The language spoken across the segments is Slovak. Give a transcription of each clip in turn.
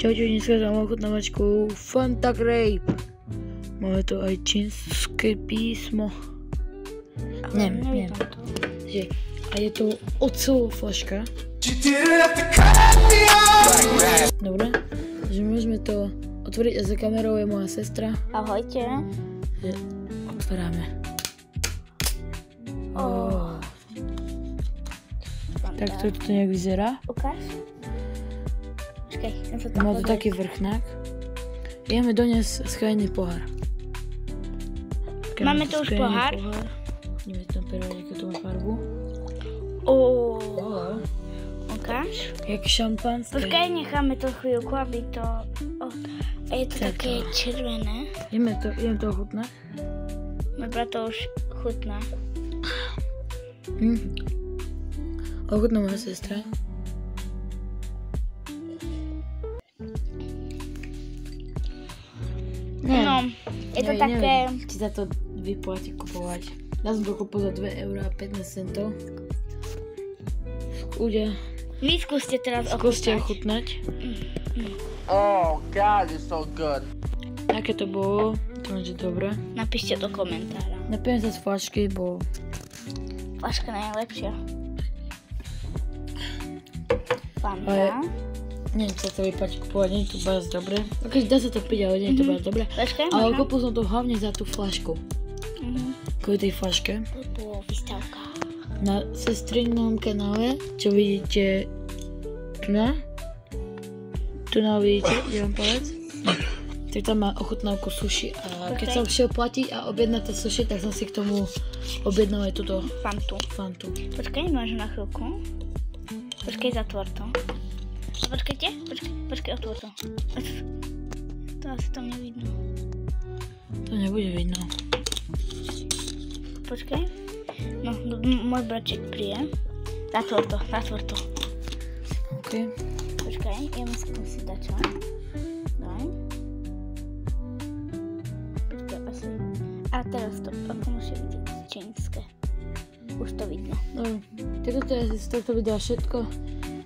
Čaute, dneska tam ochutnávačkou Fanta Grape. Máme to aj čínske písmo. Neviem. A je to ocová flaška. Dobre, takže môžeme to otvoriť a za kamerou je moja sestra. Ahojte. Otváráme. Tak to nejak vyzerá. Ukáž. Počkej, chcem sa tam Má to taký vrchnák. Ideme doniesť schválený pohár. Máme tu už pohár. Ideme tam perovať, akú to má farbu. Ukáž. Jak šampanské. Počkaj, necháme to chvíľku, aby to... A je to také červené. Idem to ochutnať. Môj brat to už chutná. Ochutná moja sestra. No, je to také... Neviem, či sa to vyplatí kupovať. Ja som to kúpil za 2,15 €. Skúste. Vy skúste teraz ochutnať. Oh God, it's so good. Aké to bolo? To je dobré. Napíšte do komentára. Napijem sa z flašky, bo... Flaška najlepšia. Fanta. Neviem, sa to vyplatí kupovať, nie je to bardzo dobré. Ok, dá sa to piť, ale nie je to bardzo dobré. Ale kúpil som to hlavne za tú flašku. Kvôli tej flaške. To výstavka. Na sestrinom kanále, čo vidíte tu vidíte, kde vám povedz? Tak tam má ochutnávku sushi a keď som šiel platiť a objednať to sushi, tak som si k tomu objednal aj túto Fantu. Počkaj, môžem na chvíľku. Počkaj, zatvor to. Počkajte, počkaj, otvor to. To asi tam nevidno. To nebude vidno. Počkaj. No, môj braček príde. Zatvor to. OK. Počkaj, ideme skúsiť dačo. Daj. Počkaj, asi. A teraz to, ako môže vidieť čínske. Už to vidno. Dobre, toto je z tohto videa všetko.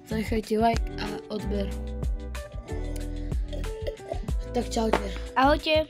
Zanechajte like a odber. Tak čaute. Ahojte.